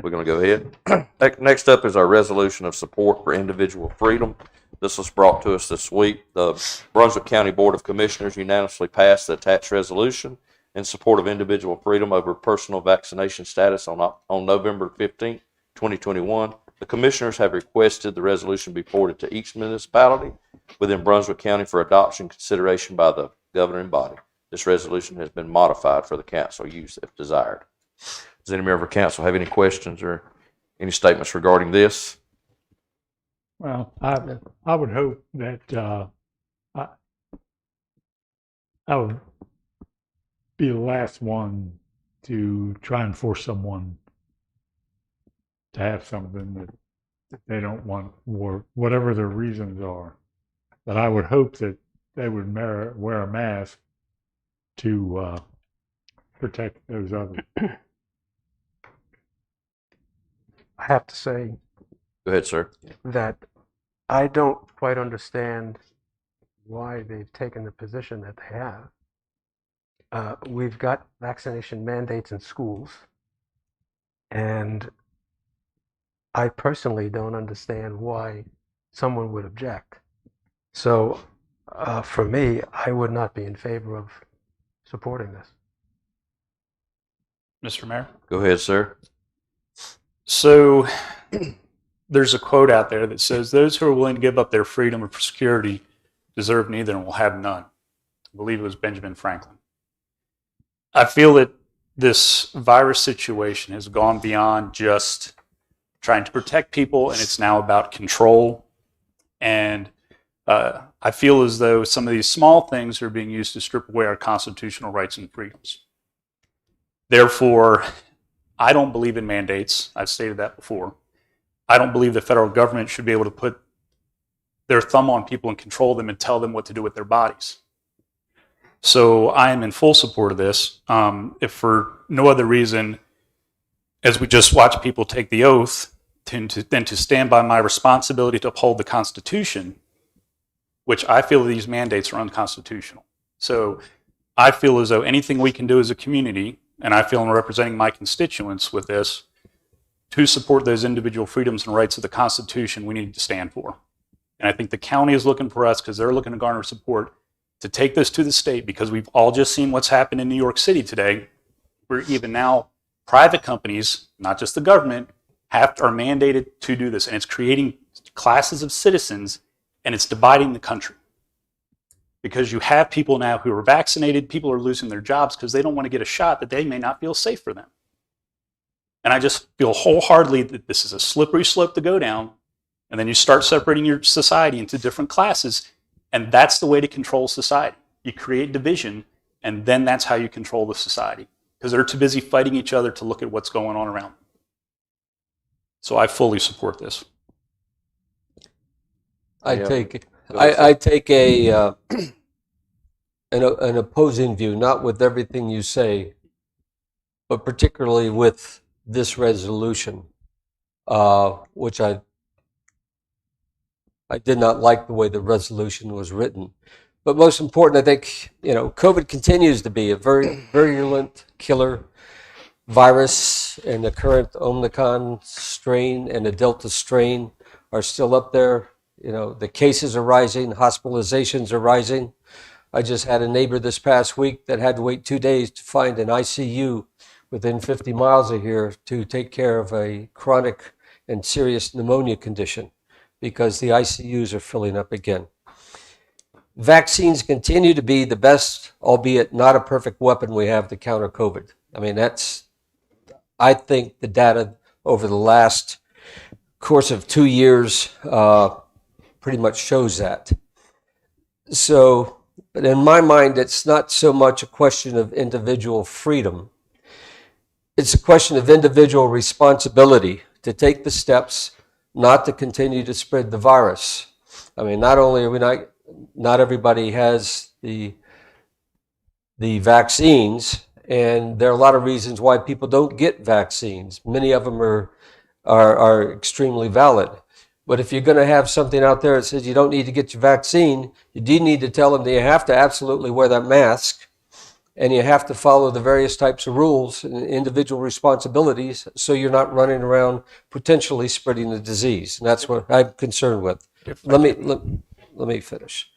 We're going to go ahead. Next up is our resolution of support for individual freedom. This was brought to us this week. The Brunswick County Board of Commissioners unanimously passed the attached resolution in support of individual freedom over personal vaccination status on November 15, 2021. The commissioners have requested the resolution be forwarded to each municipality within Brunswick County for adoption consideration by the governing body. This resolution has been modified for the council use if desired. Does any member of the council have any questions or any statements regarding this? Well, I would hope that I would be the last one to try and force someone to have something that they don't want, or whatever their reasons are. But I would hope that they would wear a mask to protect those others. I have to say Go ahead, sir. that I don't quite understand why they've taken the position that they have. We've got vaccination mandates in schools, and I personally don't understand why someone would object. So for me, I would not be in favor of supporting this. Mr. Mayor? Go ahead, sir. So there's a quote out there that says, "Those who are willing to give up their freedom for security deserve neither and will have none." I believe it was Benjamin Franklin. I feel that this virus situation has gone beyond just trying to protect people, and it's now about control. And I feel as though some of these small things are being used to strip away our constitutional rights and freedoms. Therefore, I don't believe in mandates. I've stated that before. I don't believe the federal government should be able to put their thumb on people and control them and tell them what to do with their bodies. So I am in full support of this. If for no other reason, as we just watch people take the oath, then to stand by my responsibility to uphold the Constitution, which I feel these mandates are unconstitutional. So I feel as though anything we can do as a community, and I feel I'm representing my constituents with this, to support those individual freedoms and rights of the Constitution, we need to stand for. And I think the county is looking for us, because they're looking to garner support, to take this to the state, because we've all just seen what's happened in New York City today, where even now private companies, not just the government, are mandated to do this. And it's creating classes of citizens, and it's dividing the country. Because you have people now who are vaccinated, people are losing their jobs because they don't want to get a shot that they may not feel safe for them. And I just feel wholeheartedly that this is a slippery slope to go down. And then you start separating your society into different classes. And that's the way to control society. You create division, and then that's how you control the society. Because they're too busy fighting each other to look at what's going on around them. So I fully support this. I take an opposing view, not with everything you say, but particularly with this resolution, which I did not like the way the resolution was written. But most important, I think, COVID continues to be a very virulent killer virus, and the current Omicron strain and the Delta strain are still up there. The cases are rising, hospitalizations are rising. I just had a neighbor this past week that had to wait 2 days to find an ICU within 50 miles of here to take care of a chronic and serious pneumonia condition because the ICUs are filling up again. Vaccines continue to be the best, albeit not a perfect weapon we have to counter COVID. I mean, I think the data over the last course of 2 years pretty much shows that. So, but in my mind, it's not so much a question of individual freedom. It's a question of individual responsibility to take the steps not to continue to spread the virus. I mean, not only are we not everybody has the vaccines, and there are a lot of reasons why people don't get vaccines. Many of them are extremely valid. But if you're going to have something out there that says you don't need to get your vaccine, you do need to tell them that you have to absolutely wear that mask, and you have to follow the various types of rules and individual responsibilities so you're not running around potentially spreading the disease. And that's what I'm concerned with. Let me finish.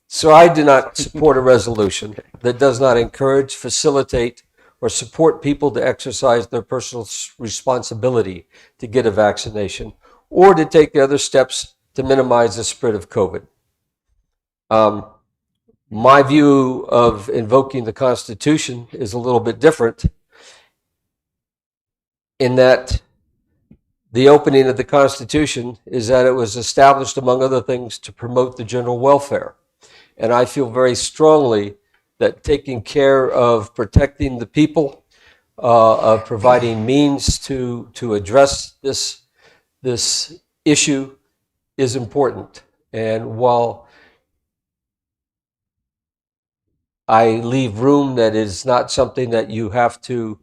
So I do not support a resolution that does not encourage, facilitate, or support people to exercise their personal responsibility to get a vaccination or to take the other steps to minimize the spread of COVID. My view of invoking the Constitution is a little bit different in that the opening of the Constitution is that it was established, among other things, to promote the general welfare. And I feel very strongly that taking care of protecting the people, of providing means to address this issue is important. And while I leave room that is not something that you have to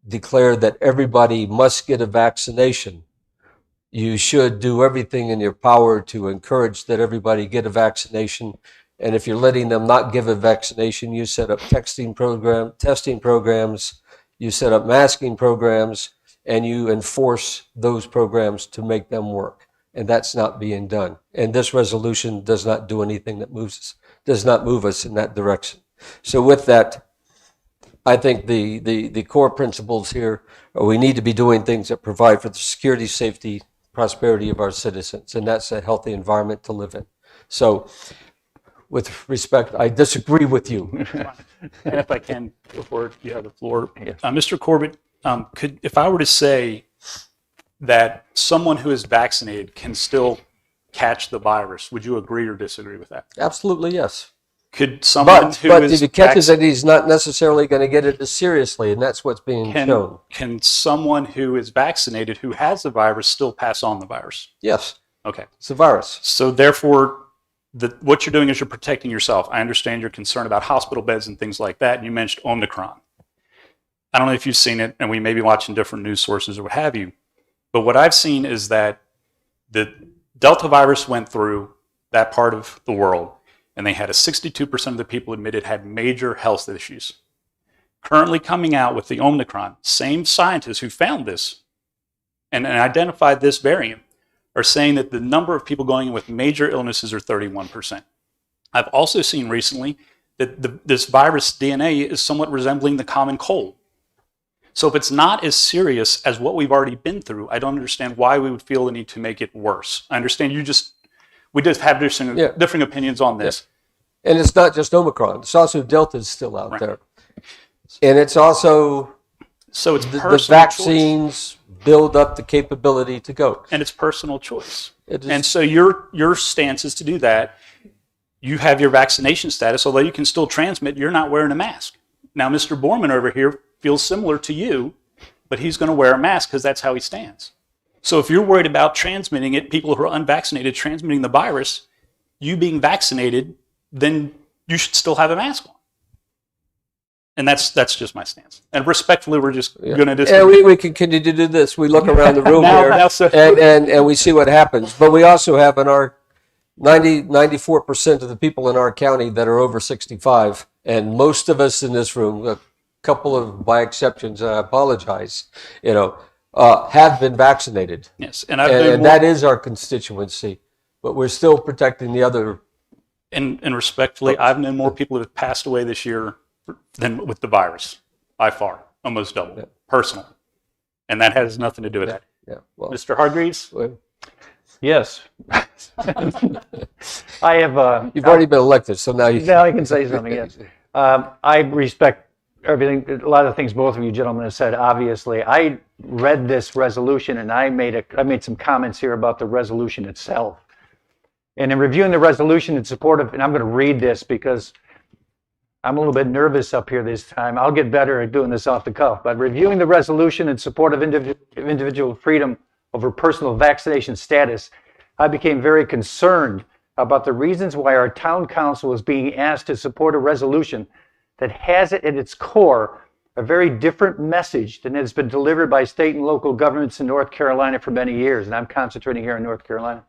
declare that everybody must get a vaccination, you should do everything in your power to encourage that everybody get a vaccination. And if you're letting them not give a vaccination, you set up testing programs, you set up masking programs, and you enforce those programs to make them work. And that's not being done. And this resolution does not do anything that does not move us in that direction. So with that, I think the core principles here are we need to be doing things that provide for the security, safety, prosperity of our citizens, and that's a healthy environment to live in. So with respect, I disagree with you. And if I can, before you have the floor, Mr. Corbett, if I were to say that someone who is vaccinated can still catch the virus, would you agree or disagree with that? Absolutely, yes. Could someone but if he catches it, he's not necessarily going to get it as seriously, and that's what's being shown. Can someone who is vaccinated who has the virus still pass on the virus? Yes. Okay. It's a virus. So therefore, what you're doing is you're protecting yourself. I understand your concern about hospital beds and things like that, and you mentioned Omicron. I don't know if you've seen it, and we may be watching different news sources or what have you, but what I've seen is that the Delta virus went through that part of the world, and they had 62% of the people admitted had major health issues. Currently coming out with the Omicron, same scientists who found this and identified this variant are saying that the number of people going in with major illnesses are 31%. I've also seen recently that this virus DNA is somewhat resembling the common cold. So if it's not as serious as what we've already been through, I don't understand why we would feel the need to make it worse. I understand we just have different opinions on this. Yeah. And it's not just Omicron. It's also Delta is still out there. And it's also the vaccines choice. Build up the capability to go. And it's personal choice. And so your stance is to do that. You have your vaccination status, although you can still transmit, you're not wearing a mask. Now, Mr. Borman over here feels similar to you, but he's going to wear a mask because that's how he stands. So if you're worried about transmitting it, people who are unvaccinated transmitting the virus, you being vaccinated, then you should still have a mask on. And that's just my stance. And respectfully, we're just going to disagree. Yeah, we continue to do this. We look around the room Now- here now, so- and we see what happens. But we also have in our 94% of the people in our county that are over 65, and most of us in this room, a couple of by exceptions, I apologize, have been vaccinated. Yes, And that is our constituency, but we're still protecting the other. And respectfully, I've known more people that have passed away this year than with the virus, by far, almost double, personally. And that has nothing to do with that. Yeah. Well, Mr. Hargreaves? Yes. I have. you've already been elected, so now you. Now I can say something, yes. I respect everything, a lot of things both of you gentlemen have said, obviously. I read this resolution and I made some comments here about the resolution itself. And in reviewing the resolution in support of, and I'm going to read this because I'm a little bit nervous up here this time. I'll get better at doing this off the cuff. But reviewing the resolution in support of individual freedom over personal vaccination status, I became very concerned about the reasons why our town council is being asked to support a resolution that has at its core a very different message than has been delivered by state and local governments in North Carolina for many years. And I'm concentrating here in North Carolina.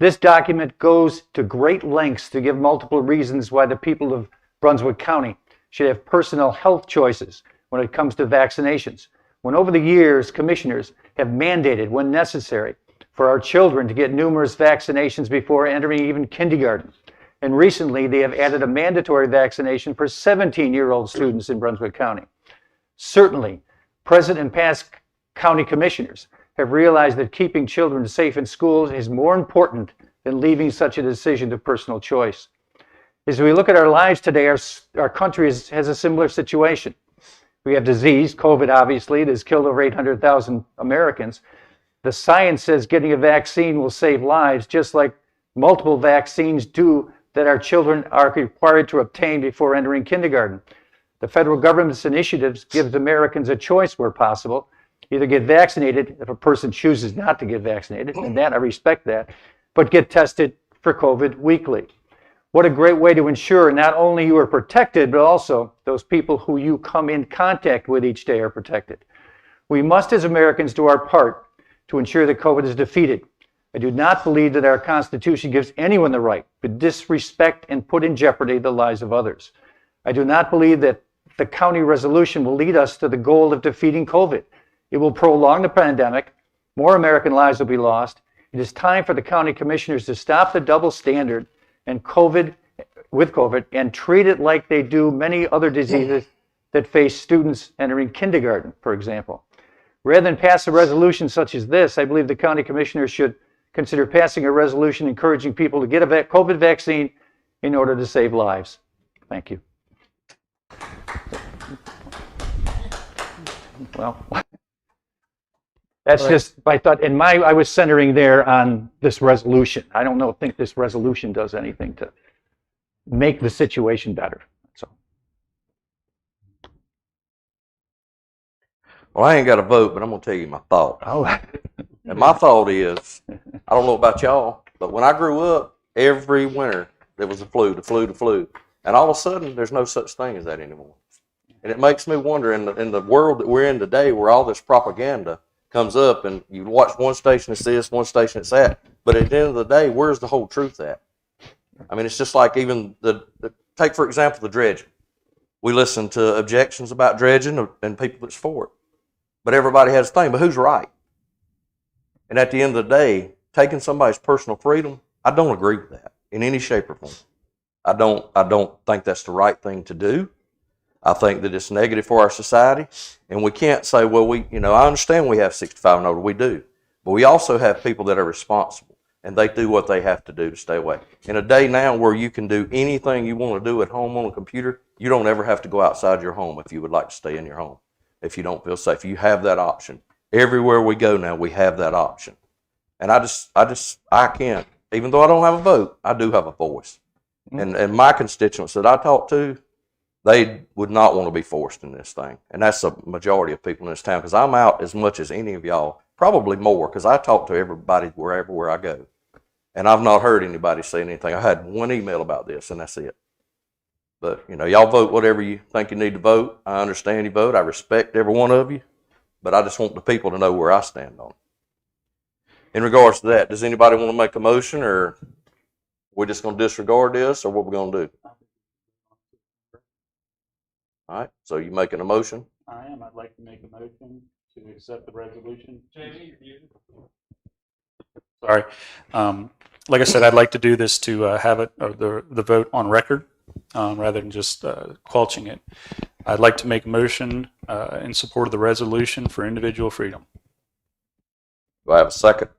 This document goes to great lengths to give multiple reasons why the people of Brunswick County should have personal health choices when it comes to vaccinations. When over the years, commissioners have mandated, when necessary, for our children to get numerous vaccinations before entering even kindergarten. And recently, they have added a mandatory vaccination for 17-year-old students in Brunswick County. Certainly, present and past county commissioners have realized that keeping children safe in schools is more important than leaving such a decision to personal choice. As we look at our lives today, our country has a similar situation. We have disease, COVID obviously, that has killed over 800,000 Americans. The science says getting a vaccine will save lives, just like multiple vaccines do that our children are required to obtain before entering kindergarten. The federal government's initiatives gives Americans a choice where possible. Either get vaccinated if a person chooses not to get vaccinated, and that I respect that, but get tested for COVID weekly. What a great way to ensure not only you are protected, but also those people who you come in contact with each day are protected. We must, as Americans, do our part to ensure that COVID is defeated. I do not believe that our Constitution gives anyone the right to disrespect and put in jeopardy the lives of others. I do not believe that the county resolution will lead us to the goal of defeating COVID. It will prolong the pandemic. More American lives will be lost. It is time for the county commissioners to stop the double standard and COVID and treat it like they do many other diseases that face students entering kindergarten, for example. Rather than pass a resolution such as this, I believe the county commissioners should consider passing a resolution encouraging people to get a COVID vaccine in order to save lives. Thank you. Well, that's just my thought. And I was centering there on this resolution. I don't think this resolution does anything to make the situation better. So. Well, I ain't got a vote, but I'm going to tell you my thought. Oh. And my thought is, I don't know about y'all, but when I grew up, every winter there was the flu. And all of a sudden, there's no such thing as that anymore. And it makes me wonder, in the world that we're in today, where all this propaganda comes up, and you watch one station it's this, one station it's that, but at the end of the day, where's the whole truth at? I mean, it's just like even take, for example, the dredging. We listen to objections about dredging and people that's for it. But everybody has a thing, but who's right? And at the end of the day, taking somebody's personal freedom, I don't agree with that in any shape or form. I don't think that's the right thing to do. I think that it's negative for our society, and we can't say, well, I understand we have 65 and older, we do, but we also have people that are responsible, and they do what they have to do to stay away. In a day now where you can do anything you want to do at home on a computer, you don't ever have to go outside your home if you would like to stay in your home, if you don't feel safe. You have that option. Everywhere we go now, we have that option. And I can't, even though I don't have a vote, I do have a voice. And my constituents that I talk to, they would not want to be forced in this thing. And that's the majority of people in this town, because I'm out as much as any of y'all, probably more, because I talk to everybody where I go. And I've not heard anybody say anything. I had one email about this, and that's it. But, y'all vote whatever you think you need to vote. I understand you vote. I respect every one of you. But I just want the people to know where I stand on it. In regards to that, does anybody want to make a motion, or we're just going to disregard this, or what we're going to do? All right, so you making a motion? I am. I'd like to make a motion to accept the resolution. Jamie, sorry. Like I said, I'd like to do this to have it, or the vote on record, rather than just quelching it. I'd like to make a motion in support of the resolution for individual freedom. Do I have a second?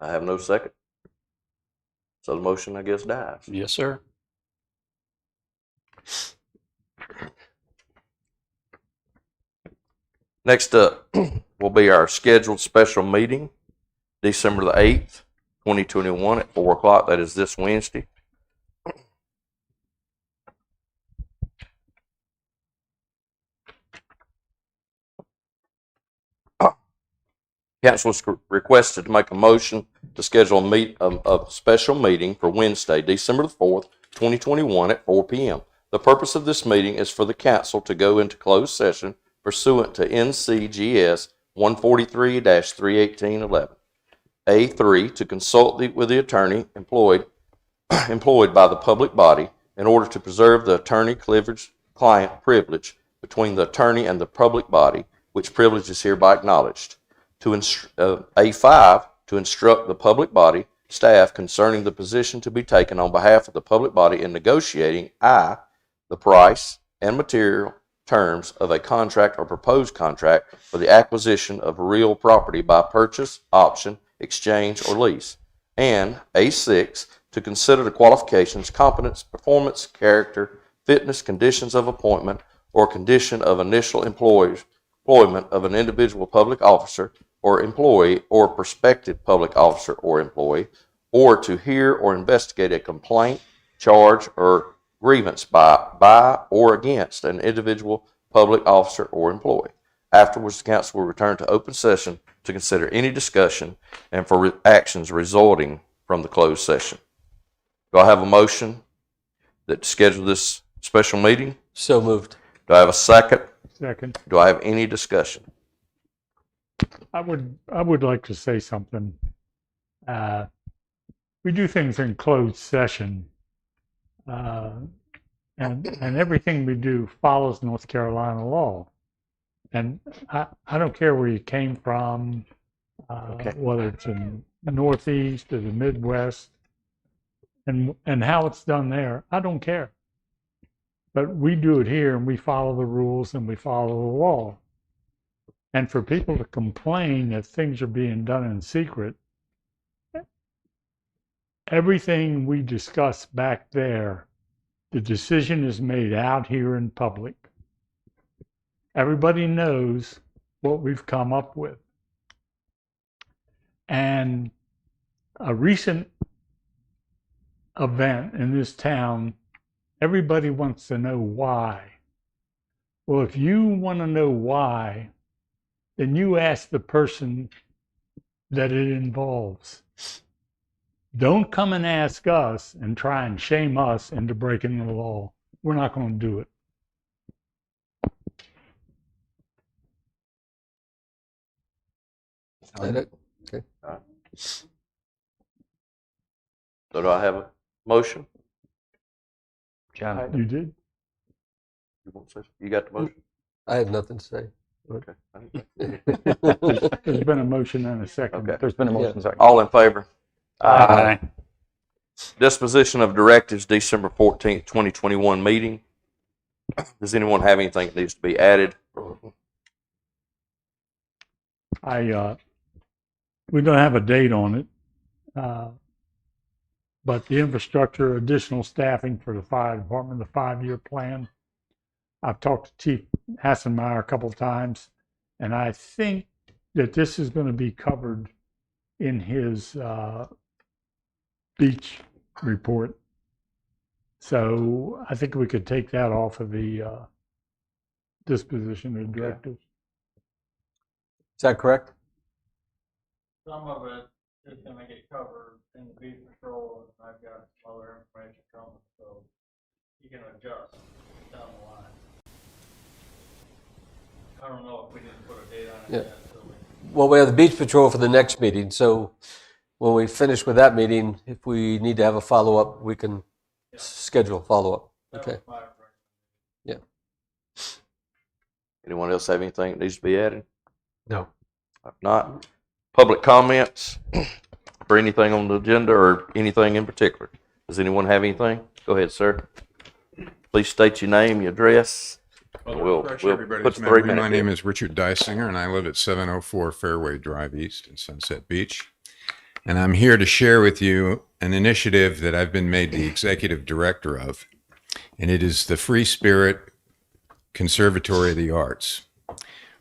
I have no second. So the motion, I guess, dies. Yes, sir. Next up will be our scheduled special meeting, December the 8th, 2021 at 4 o'clock. That is this Wednesday. Council is requested to make a motion to schedule a special meeting for Wednesday, December the 4th, 2021 at 4 p.m. The purpose of this meeting is for the council to go into closed session pursuant to NCGS 143-31811. A3, to consult with the attorney employed by the public body in order to preserve the attorney-client privilege between the attorney and the public body, which privilege is hereby acknowledged. A5, to instruct the public body staff concerning the position to be taken on behalf of the public body in negotiating the price and material terms of a contract or proposed contract for the acquisition of real property by purchase, option, exchange, or lease. And A6, to consider the qualifications, competence, performance, character, fitness, conditions of appointment, or condition of initial employment of an individual public officer or employee or prospective public officer or employee, or to hear or investigate a complaint, charge, or grievance by or against an individual public officer or employee. Afterwards, the council will return to open session to consider any discussion and for actions resulting from the closed session. Do I have a motion that schedule this special meeting? So moved. Do I have a second? Second. Do I have any discussion? I would like to say something. We do things in closed session, and everything we do follows North Carolina law. And I don't care where you came from, whether it's in the Northeast or the Midwest, and how it's done there. I don't care. But we do it here, and we follow the rules and we follow the law. And for people to complain that things are being done in secret, everything we discuss back there, the decision is made out here in public. Everybody knows what we've come up with. And a recent event in this town, everybody wants to know why. Well, if you want to know why, then you ask the person that it involves. Don't come and ask us and try and shame us into breaking the law. We're not going to do it. Is that it? Okay. All right. So do I have a motion? John, You did? You got the motion? I have nothing to say. Okay. There's been a motion and a second. Okay. there's been a motion. Sorry. All in favor? Aye. Disposition of directives, December 14th, 2021 meeting. Does anyone have anything that needs to be added? We don't have a date on it, but the infrastructure, additional staffing for the fire department, the 5-year plan, I've talked to Chief Hassenmeyer a couple of times, and I think that this is going to be covered in his beach report. So I think we could take that off of the disposition of directives. Is that correct? Some of it is gonna get covered in the beach patrol, and I've got some other information coming, so you can adjust down the line. I don't know if we didn't put a date on it yet, so Well, we have the beach patrol for the next meeting, so when we finish with that meeting, if we need to have a follow-up, we can schedule a follow-up. Okay. Yeah. Anyone else have anything that needs to be added? No. If not, public comments for anything on the agenda or anything in particular. Does anyone have anything? Go ahead, sir. Please state your name, your address. We'll put the 3 minutes. My name is Richard Dysinger, and I live at 704 Fairway Drive East in Sunset Beach. And I'm here to share with you an initiative that I've been made the executive director of, and it is the Free Spirit Conservatory of the Arts.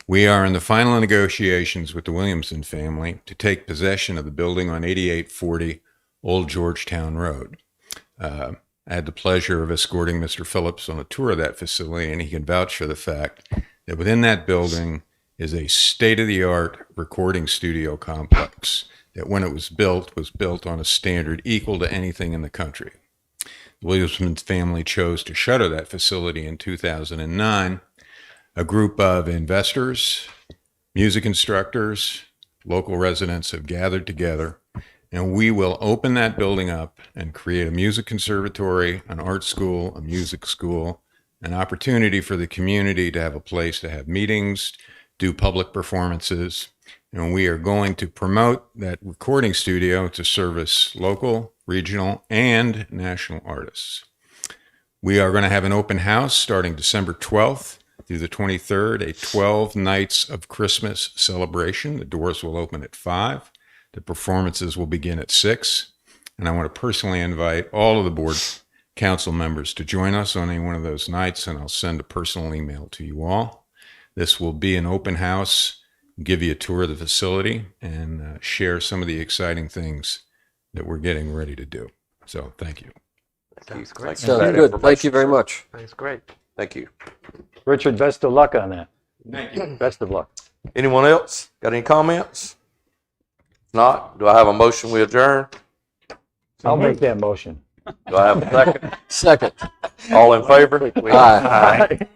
We are in the final negotiations with the Williamson family to take possession of the building on 8840 Old Georgetown Road. I had the pleasure of escorting Mr. Phillips on a tour of that facility, and he can vouch for the fact that within that building is a state-of-the-art recording studio complex that when it was built on a standard equal to anything in the country. The Williamson family chose to shutter that facility in 2009. A group of investors, music instructors, local residents have gathered together, and we will open that building up and create a music conservatory, an art school, a music school, an opportunity for the community to have a place to have meetings, do public performances, and we are going to promote that recording studio to service local, regional, and national artists. We are going to have an open house starting December 12th through the 23rd, a 12 nights of Christmas celebration. The doors will open at 5. The performances will begin at 6. And I want to personally invite all of the board council members to join us on any one of those nights, and I'll send a personal email to you all. This will be an open house, give you a tour of the facility, and share some of the exciting things that we're getting ready to do. So thank you. Sounds great. Sounds good. Thank you very much. That's great. Thank you. Richard, best of luck on that. Thank you. Best of luck. Anyone else got any comments? If not, do I have a motion we adjourn? I'll make that motion. Do I have a second? Second. All in favor? Aye. Aye.